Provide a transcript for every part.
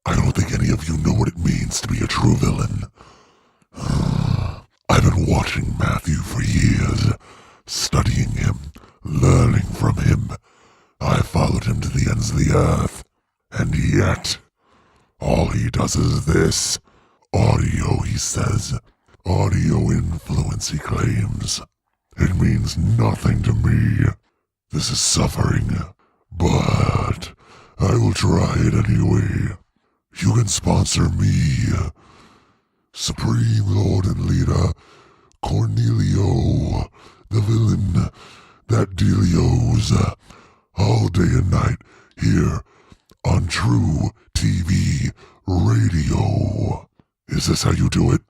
I don't think any of you know what it means to be a true villain. I've been watching Matthew for years, studying him, learning from him. I followed him to the ends of the earth, and yet, all he does is this. Audio, he says. Audio influence, he claims. It means nothing to me. This is suffering, but I will try it anyway. You can sponsor me, Supreme Lord and Leader Cornelio, the villain that dealios all day and night here on True TV Radio. Is this how you do it?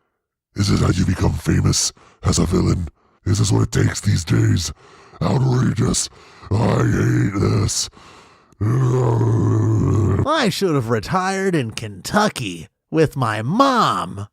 Is this how you become famous as a villain? Is this what it takes these days? Outrageous. I hate this. I should have retired in Kentucky with my mom.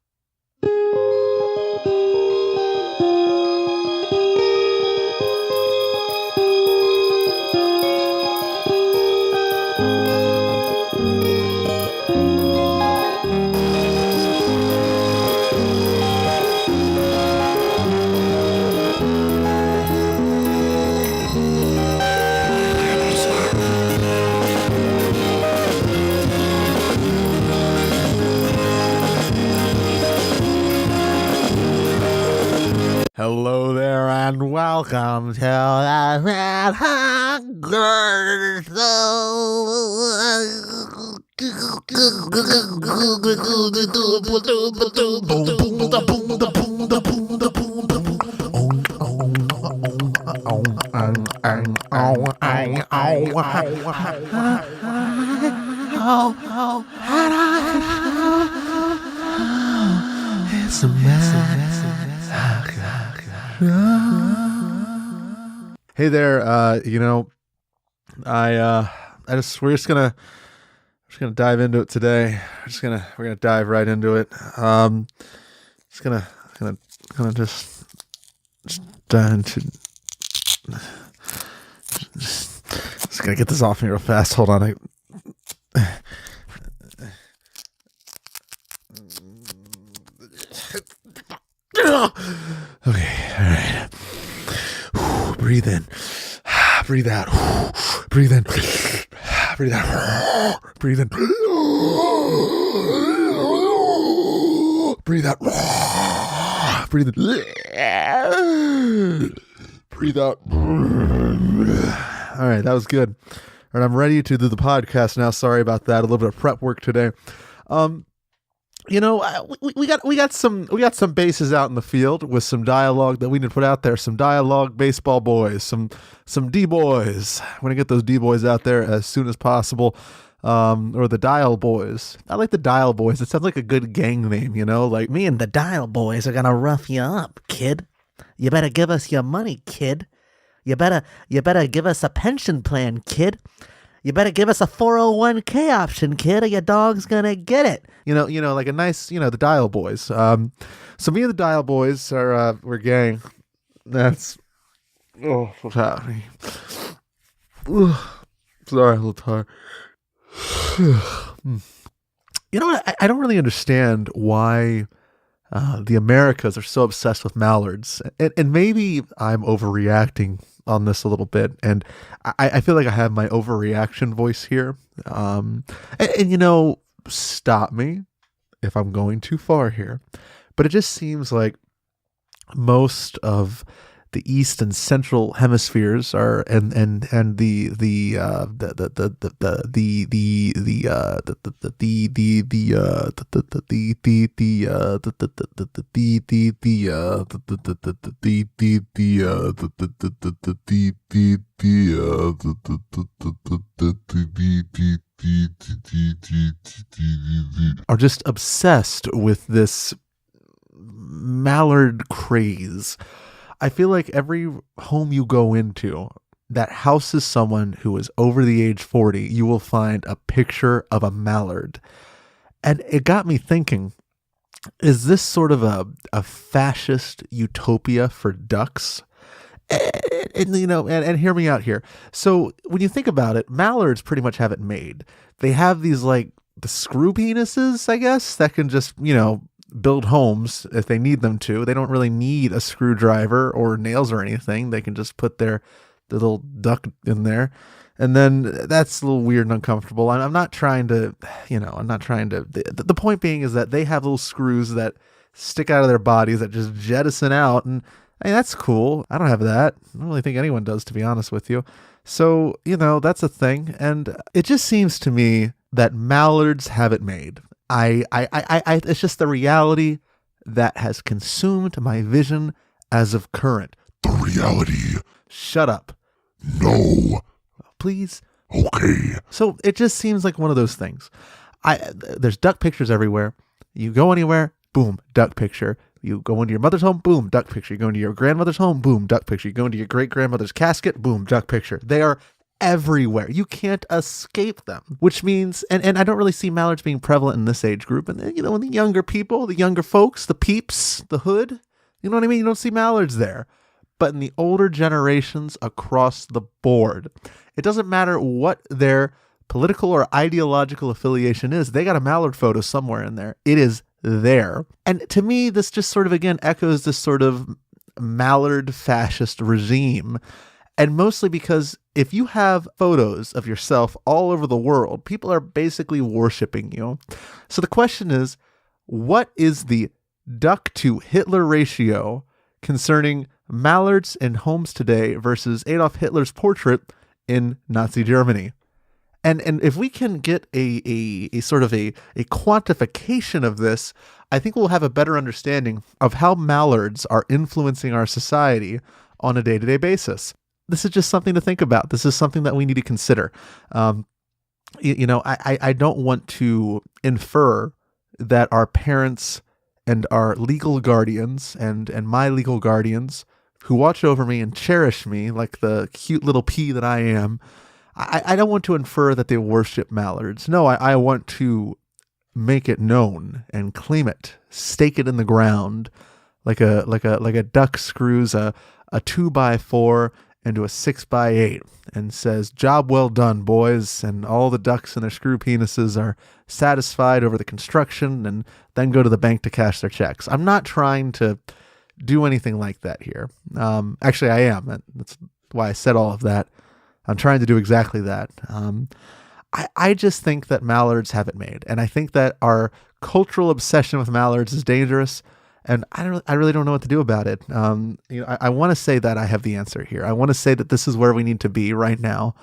Hello there and welcome to the Red Hunger It's a mess. Hey there, we're just gonna dive into it today. We're gonna dive right into it. Just gonna dive into. Just gonna get this off me real fast. Hold on. Okay, all right. Breathe in. Breathe out. Breathe in. Breathe out. Breathe in. Breathe out. Breathe in. Breathe out. All right, that was good. All right, I'm ready to do the podcast now. Sorry about that. A little bit of prep work today. We got some bases out in the field with some dialogue that we need to put out there. Some dialogue, baseball boys, some D boys. I'm gonna get those D boys out there as soon as possible. Or the Dial Boys. I like the Dial Boys. It sounds like a good gang name, like me and the Dial Boys are gonna rough you up, kid. You better give us your money, kid. You better give us a pension plan, kid. You better give us a 401k option, kid, or your dog's gonna get it. Like a nice, the Dial Boys. So me and the Dial Boys we're gang. That's what's happening. Sorry, a little tired. You know what? I don't really understand why the Americas are so obsessed with mallards, and maybe I'm overreacting on this a little bit, and I feel like I have my overreaction voice here. And stop me if I'm going too far here, but it just seems like most of the east and central hemispheres are and the are just obsessed with this mallard craze. I feel like every home you go into that houses someone who is over the age 40, you will find a picture of a mallard. And it got me thinking, is this sort of a fascist utopia for ducks? And hear me out here. So when you think about it, mallards pretty much have it made. They have these like the screw penises, I guess, that can just, build homes if they need them to. They don't really need a screwdriver or nails or anything. They can just put their little duck in there. And then that's a little weird and uncomfortable. I'm not trying to, the point being is that they have little screws that stick out of their bodies that just jettison out. And hey, that's cool. I don't have that. I don't really think anyone does, to be honest with you. So, that's a thing. And it just seems to me that mallards have it made. It's just the reality that has consumed my vision as of current. The reality. Shut up. No. Please. Okay. So it just seems like one of those things. There's duck pictures everywhere. You go anywhere, boom, duck picture. You go into your mother's home, boom, duck picture. You go into your grandmother's home, boom, duck picture. You go into your great-grandmother's casket, boom, duck picture. They are everywhere. You can't escape them, which means, and I don't really see mallards being prevalent in this age group. And then, in the younger people, the younger folks, the peeps, the hood, you know what I mean? You don't see mallards there. But in the older generations across the board, it doesn't matter what their political or ideological affiliation is. They got a mallard photo somewhere in there. It is there. And to me, this just sort of, again, echoes this sort of mallard fascist regime. And mostly because if you have photos of yourself all over the world, people are basically worshiping you. So the question is, what is the duck to Hitler ratio concerning mallards in homes today versus Adolf Hitler's portrait in Nazi Germany? And if we can get a sort of a quantification of this, I think we'll have a better understanding of how mallards are influencing our society on a day-to-day basis. This is just something to think about. This is something that we need to consider. I don't want to infer that our parents and our legal guardians and my legal guardians who watch over me and cherish me like the cute little pea that I am, I don't want to infer that they worship mallards. No, I want to make it known and claim it, stake it in the ground, like a duck screws a 2x4 into a 6x8 and says, "Job well done, boys," and all the ducks and their screw penises are satisfied over the construction and then go to the bank to cash their checks. I'm not trying to do anything like that here. Actually, I am. That's why I said all of that. I'm trying to do exactly that. I just think that mallards have it made, and I think that our cultural obsession with mallards is dangerous. And I really don't know what to do about it. I want to say that I have the answer here. I want to say that this is where we need to be right now,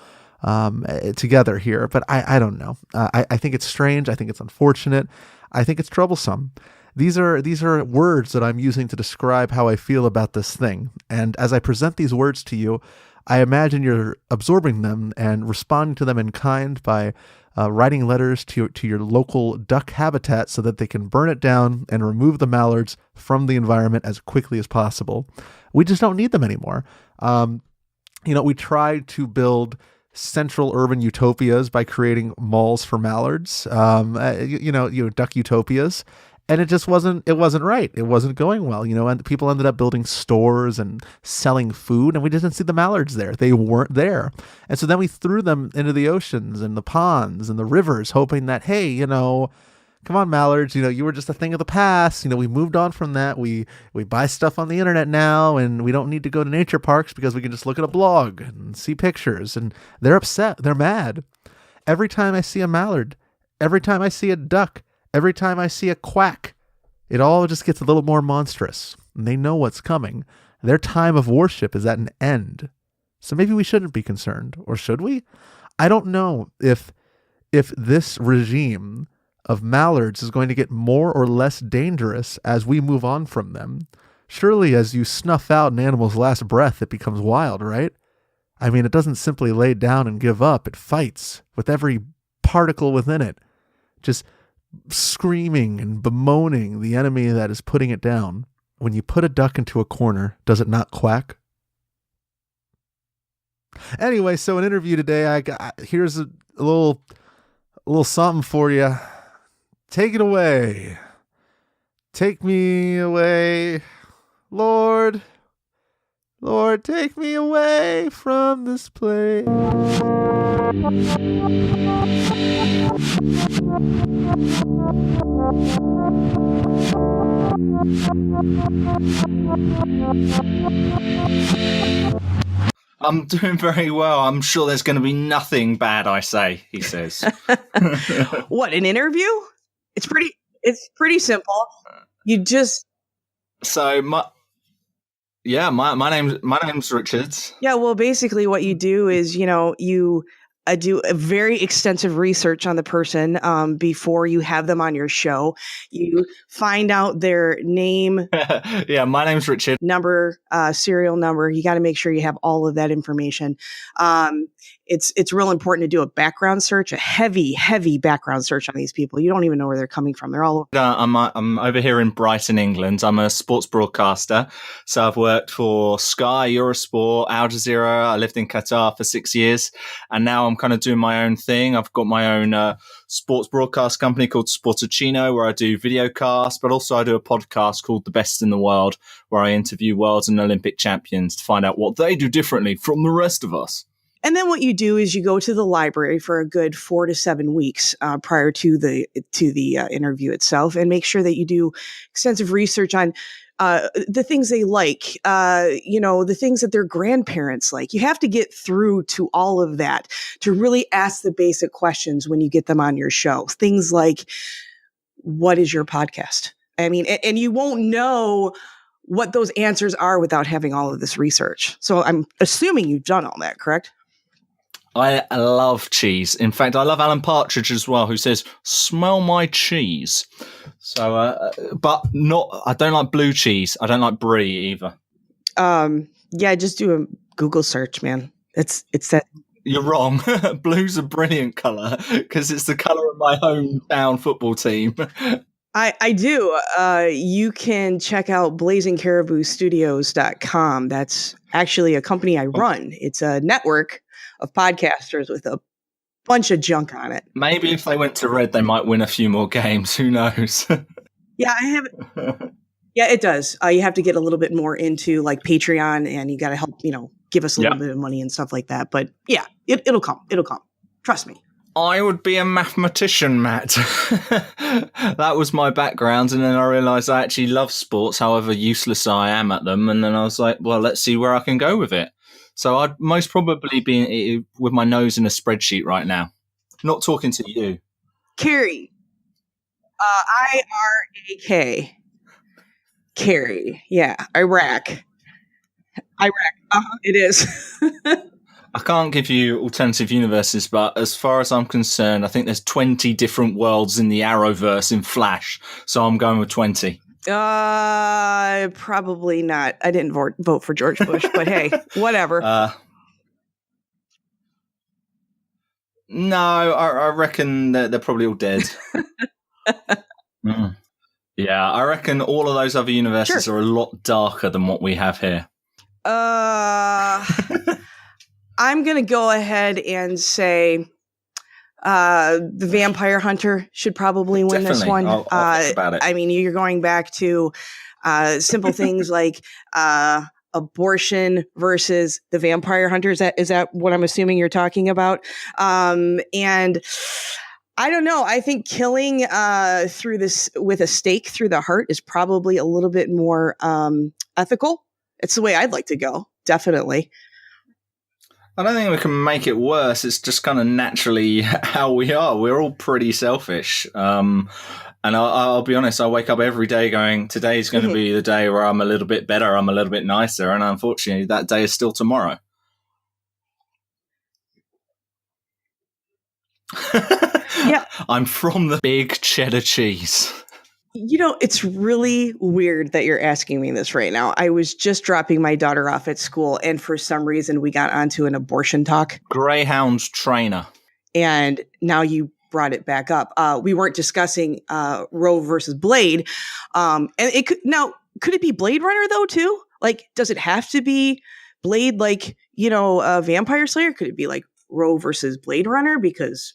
together here. But I don't know. I think it's strange. I think it's unfortunate. I think it's troublesome. These are words that I'm using to describe how I feel about this thing. And as I present these words to you, I imagine you're absorbing them and responding to them in kind by writing letters to your local duck habitat so that they can burn it down and remove the mallards from the environment as quickly as possible. We just don't need them anymore. We tried to build central urban utopias by creating malls for mallards, duck utopias. And it wasn't right. It wasn't going well, and people ended up building stores and selling food, and we didn't see the mallards there. They weren't there. And so then we threw them into the oceans and the ponds and the rivers, hoping that, hey, come on, mallards, you were just a thing of the past. We moved on from that. We buy stuff on the internet now, and we don't need to go to nature parks because we can just look at a blog and see pictures. And they're upset. They're mad. Every time I see a mallard, every time I see a duck, every time I see a quack, it all just gets a little more monstrous. And they know what's coming. Their time of worship is at an end. So maybe we shouldn't be concerned. Or should we? I don't know if this regime of mallards is going to get more or less dangerous as we move on from them. Surely as you snuff out an animal's last breath, it becomes wild, right? I mean, it doesn't simply lay down and give up. It fights with every particle within it. Just screaming and bemoaning the enemy that is putting it down. When you put a duck into a corner, does it not quack? Anyway, so an interview today, here's a little something for you. Take it away. Take me away, Lord. Lord, take me away from this place. I'm doing very well. I'm sure there's going to be nothing bad I say, he says. What, an interview? It's pretty simple. You just So my name's Richard. Yeah, well, basically what you do is, you do a very extensive research on the person before you have them on your show. You find out their name, Yeah, my name's Richard. number, serial number. You got to make sure you have all of that information. It's real important to do a background search, a heavy background search on these people. You don't even know where they're coming from. They're all over. I'm over here in Brighton, England. I'm a sports broadcaster. So I've worked for Sky, Eurosport, Al Jazeera. I lived in Qatar for 6 years. And now I'm kind of doing my own thing. I've got my own sports broadcast company called SPECTACU, where I do video casts, but also I do a podcast called The Best in the World, where I interview world and Olympic champions to find out what they do differently from the rest of us. And then what you do is you go to the library for a good 4 to 7 weeks prior to the interview itself, and make sure that you do extensive research on the things they like, the things that their grandparents like. You have to get through to all of that to really ask the basic questions when you get them on your show. Things like, what is your podcast? I mean, and you won't know what those answers are without having all of this research. So I'm assuming you've done all that, correct? I love cheese. In fact, I love Alan Partridge as well, who says, "Smell my cheese." So, but not. I don't like blue cheese. I don't like brie either. Yeah, just do a Google search, man. It's that. You're wrong. Blue's a brilliant color because it's the color of my hometown football team. I do. You can check out blazingcariboustudios.com. That's actually a company I run. It's a network of podcasters with a bunch of junk on it. Maybe if they went to red, they might win a few more games. Who knows? Yeah, I have. Yeah, it does. You have to get a little bit more into like Patreon, and you got to help, give us a little bit of money and stuff like that. But yeah, it'll come. It'll come. Trust me. I would be a mathematician, Matt. That was my background, and then I realised I actually love sports, however useless I am at them. And then I was like, well, let's see where I can go with it. So I'd most probably be with my nose in a spreadsheet right now, not talking to you. Kari. IRAK. Kari. Yeah. Iraq. It is. I can't give you alternative universes, but as far as I'm concerned, I think there's 20 different worlds in the Arrowverse in Flash. So I'm going with 20. Probably not. I didn't vote for George Bush, but hey, whatever. No, I reckon they're probably all dead. Yeah, I reckon all of those other universes are a lot darker than what we have here. I'm going to go ahead and say the Vampire Hunter should probably win this one. I'll think about it. I mean, you're going back to simple things like abortion versus the Vampire Hunter. Is that what I'm assuming you're talking about? And I don't know. I think killing through this with a stake through the heart is probably a little bit more ethical. It's the way I'd like to go. Definitely. I don't think we can make it worse. It's just kind of naturally how we are. We're all pretty selfish. And I'll be honest, I wake up every day going, today's going to be the day where I'm a little bit better, I'm a little bit nicer. And unfortunately, that day is still tomorrow. Yeah. I'm from the big cheddar cheese. It's really weird that you're asking me this right now. I was just dropping my daughter off at school, and for some reason we got onto an abortion talk. Greyhound trainer. And now you brought it back up. We weren't discussing Roe versus Blade. And it could it be Blade Runner though too? Like, does it have to be Blade like, a Vampire Slayer? Could it be like Roe versus Blade Runner? Because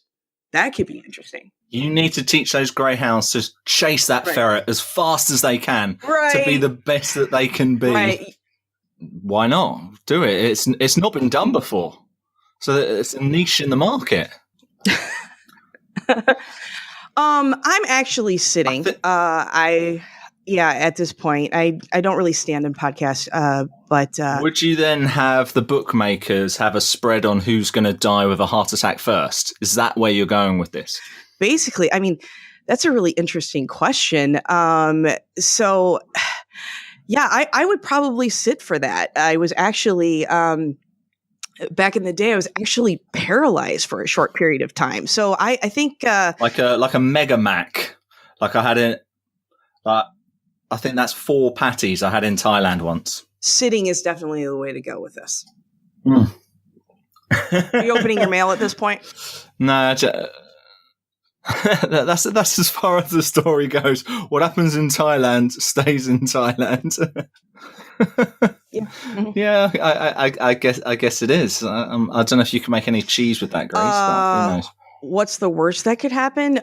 that could be interesting. You need to teach those greyhounds to chase that ferret as fast as they can to be the best that they can be. Right. why not? Do it. It's not been done before. So it's a niche in the market. I'm actually sitting. At this point, I don't really stand in podcasts, but would you then have the bookmakers have a spread on who's going to die with a heart attack first? Is that where you're going with this? Basically, I mean, that's a really interesting question. So, yeah, I would probably sit for that. I was actually back in the day, I was actually paralyzed for a short period of time. So I think like a mega mac, like I had it. I think that's 4 patties I had in Thailand once. Sitting is definitely the way to go with this. Mm. Are you opening your mail at this point? No, that's as far as the story goes. What happens in Thailand stays in Thailand. Yeah, mm-hmm. Yeah. I guess it is. I don't know if you can make any cheese with that, Grace. But who knows? What's the worst that could happen?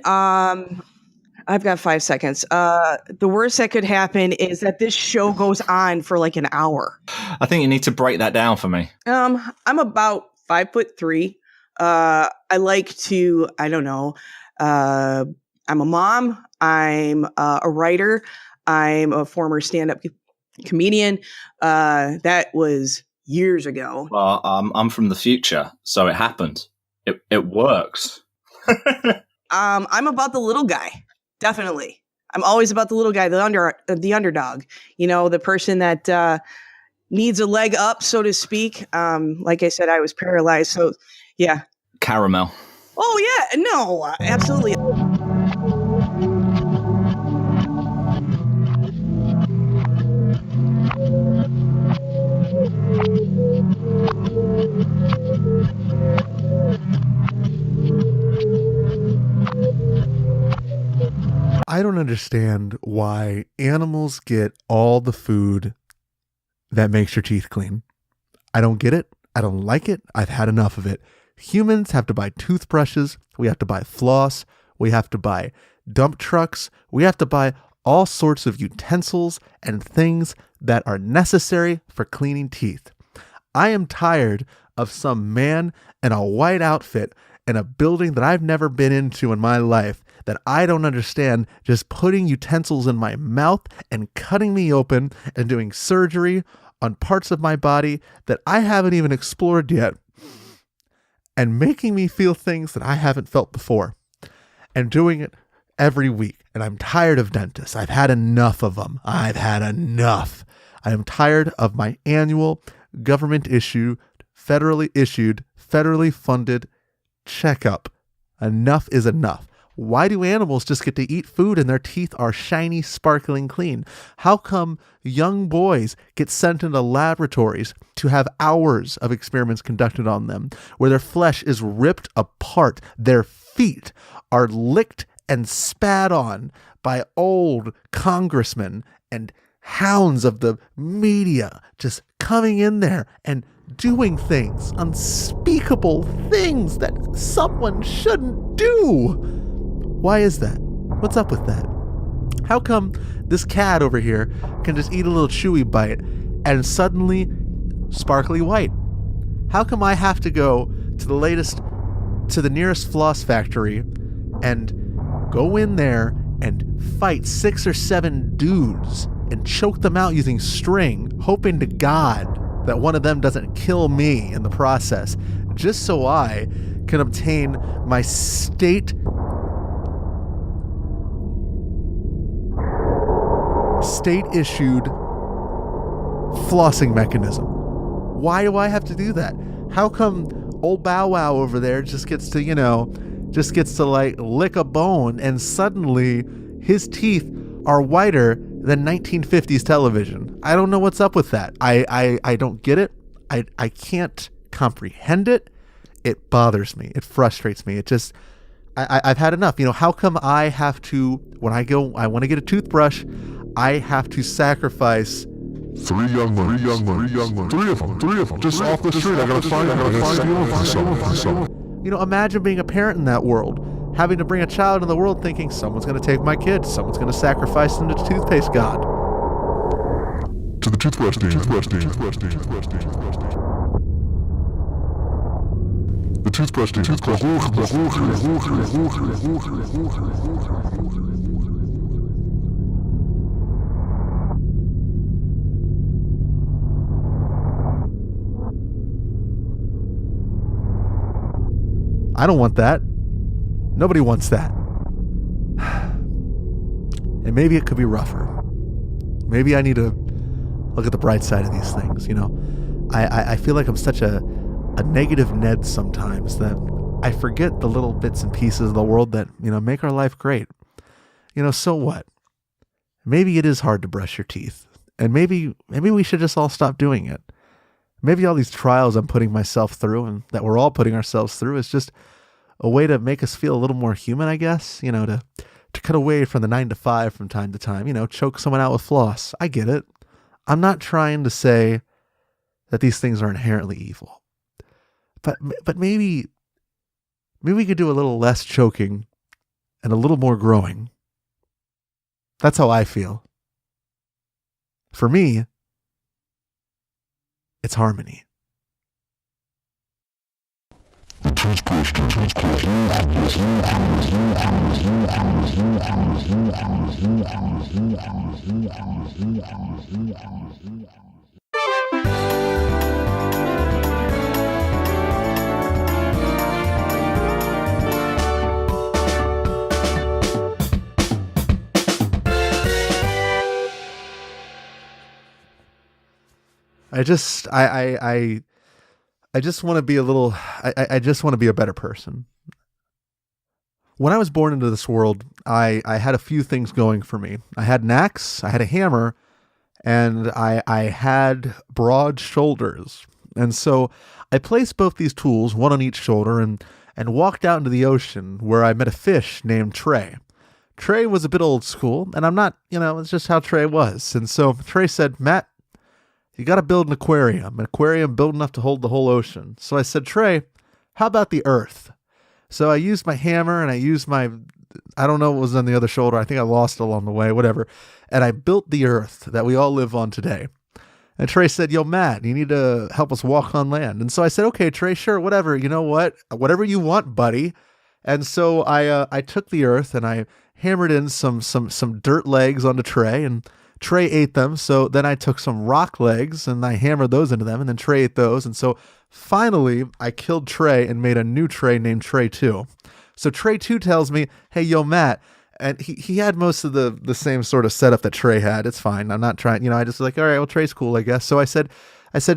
I've got 5 seconds. The worst that could happen is that this show goes on for like an hour. I think you need to break that down for me. I'm about 5'3". I like to, I don't know. I'm a mom. I'm a writer. I'm a former stand-up comedian. That was years ago. Well, I'm from the future, so it happened. It works. I'm about the little guy. Definitely. I'm always about the little guy, the underdog, the person that needs a leg up, so to speak. Like I said, I was paralyzed. So, yeah. Caramel. Oh, yeah. No, absolutely. I don't understand why animals get all the food that makes your teeth clean. I don't get it. I don't like it. I've had enough of it. Humans have to buy toothbrushes. We have to buy floss. We have to buy dump trucks. We have to buy all sorts of utensils and things that are necessary for cleaning teeth. I am tired of some man in a white outfit in a building that I've never been into in my life that I don't understand, just putting utensils in my mouth and cutting me open and doing surgery on parts of my body that I haven't even explored yet, and making me feel things that I haven't felt before, and doing it every week. And I'm tired of dentists. I've had enough of them. I've had enough. I am tired of my annual government-issued, federally funded checkup. Enough is enough. Why do animals just get to eat food and their teeth are shiny, sparkling clean? How come young boys get sent into laboratories to have hours of experiments conducted on them where their flesh is ripped apart, their feet are licked and spat on by old congressmen and hounds of the media just coming in there and doing things, unspeakable things that someone shouldn't do? Why is that? What's up with that? How come this cat over here can just eat a little chewy bite and suddenly sparkly white? How come I have to go to the nearest floss factory and go in there and fight 6 or 7 dudes and choke them out using string, hoping to God that one of them doesn't kill me in the process, just so I can obtain my state-issued flossing mechanism? Why do I have to do that? How come old Bow Wow over there just gets to like lick a bone and suddenly his teeth are whiter than 1950s television? I don't know what's up with that. I don't get it. I can't comprehend it. It bothers me. It frustrates me. It just, I've had enough. How come I have to, when I want to get a toothbrush, I have to sacrifice Three young ones. Three of them. Just off the street. I gotta find them. Imagine being a parent in that world, having to bring a child into the world thinking someone's going to take my kid, someone's going to sacrifice them to the toothpaste god. To the toothbrush stand. The toothbrush stand. I don't want that. Nobody wants that. And maybe it could be rougher. Maybe I need to look at the bright side of these things, you know. I feel like I'm such a negative Ned sometimes that I forget the little bits and pieces of the world that, you know, make our life great. You know, so what? Maybe it is hard to brush your teeth. And maybe we should just all stop doing it. Maybe all these trials I'm putting myself through and that we're all putting ourselves through is just a way to make us feel a little more human, I guess, you know, to cut away from the 9 to 5 from time to time, you know, choke someone out with floss. I get it. I'm not trying to say that these things are inherently evil. But maybe we could do a little less choking and a little more growing. That's how I feel. For me, it's harmony. I just want to be I just want to be a better person. When I was born into this world, I had a few things going for me. I had an axe, I had a hammer, and I had broad shoulders. And so I placed both these tools, one on each shoulder, and walked out into the ocean where I met a fish named Trey. Trey was a bit old school, and I'm not, you know, it's just how Trey was. And so Trey said, Matt, you got to build an aquarium big enough to hold the whole ocean. So I said, Trey, how about the earth? So I used my hammer and I used I don't know what was on the other shoulder. I think I lost it along the way, whatever. And I built the earth that we all live on today. And Trey said, yo, Matt, you need to help us walk on land. And so I said, okay, Trey, sure, whatever. You know what? Whatever you want, buddy. And so I took the earth and I hammered in some dirt legs onto Trey, and Trey ate them. So then I took some rock legs and I hammered those into them, and then Trey ate those. And so finally I killed Trey and made a new Trey named Trey 2. So Trey 2 tells me, hey, yo, Matt. And he had most of the same sort of setup that Trey had. It's fine. I'm not trying, you know, I just was like, all right, well, Trey's cool, I guess. So I said,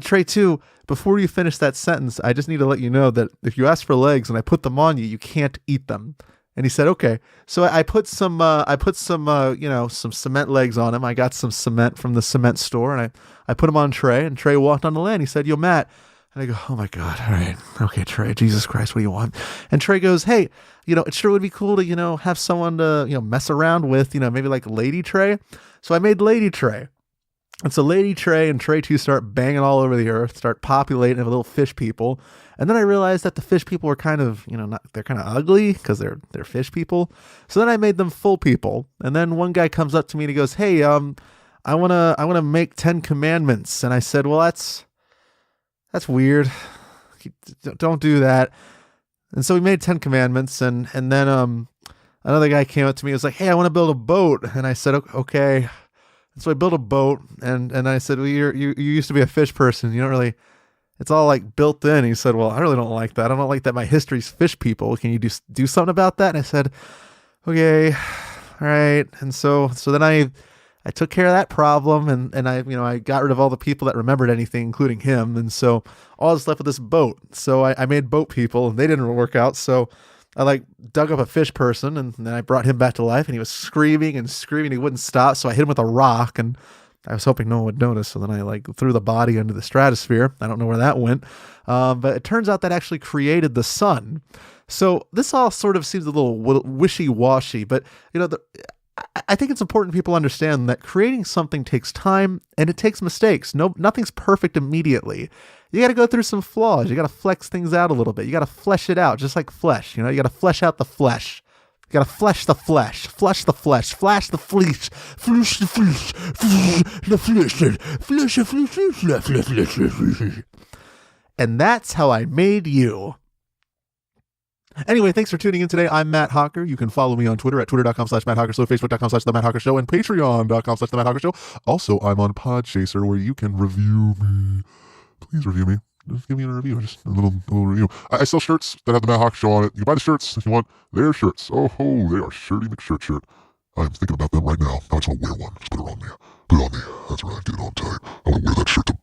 Trey 2, before you finish that sentence, I just need to let you know that if you ask for legs and I put them on you, you can't eat them. And he said, okay. So I put some cement legs on him. I got some cement from the cement store, and I put him on Trey, and Trey walked on the land. He said, yo, Matt. And I go, oh my God. All right. Okay, Trey, Jesus Christ, what do you want? And Trey goes, hey, you know, it sure would be cool to, you know, have someone to, you know, mess around with, you know, maybe like Lady Trey. So I made Lady Trey. And so Lady Trey and Trey 2 start banging all over the earth, start populating with little fish people. And then I realized that the fish people were kind of, you know, they're kind of ugly because they're fish people. So then I made them full people. And then one guy comes up to me and he goes, hey, I want to make 10 commandments. And I said, well, that's weird. Don't do that. And so we made 10 commandments. And then another guy came up to me and was like, hey, I want to build a boat. And I said, okay. And so I built a boat, and I said, well, you used to be a fish person. You don't really, it's all like built in. He said, well, I really don't like that. I don't like that my history's fish people. Can you do something about that? And I said, okay, all right. And so then I took care of that problem, and I got rid of all the people that remembered anything, including him. And so all I was left with this boat. So I made boat people, and they didn't work out. So I dug up a fish person, and then I brought him back to life, and he was screaming and screaming. He wouldn't stop. So I hit him with a rock, and I was hoping no one would notice. So then I threw the body into the stratosphere. I don't know where that went. But it turns out that actually created the sun. So this all sort of seems a little wishy-washy, but you know, I think it's important people understand that creating something takes time and it takes mistakes. Nothing's perfect immediately. You got to go through some flaws. You got to flex things out a little bit. You got to flesh it out, just like flesh. You know, you got to flesh out the flesh. You gotta flesh the flesh, flesh the flesh, flash the flesh, flesh the flesh, the flesh. And that's how I made you. Anyway, thanks for tuning in today. I'm Matt Hawker. You can follow me on Twitter at twitter.com/MattHawkerShow, Facebook.com/The Matt Hawker Show, and Patreon.com/The Matt Hawker Show. Also, I'm on Podchaser, where you can review me. Please review me. Just give me a review. Just a little review. I sell shirts that have the Matt Hawker Show on it. You can buy the shirts if you want. They're shirts. Oh, they are Shirty McShirt. I'm thinking about them right now. I just want to wear one. Just put it on me. Put it on me. That's right. Get it on tight. I want to wear that shirt tomorrow.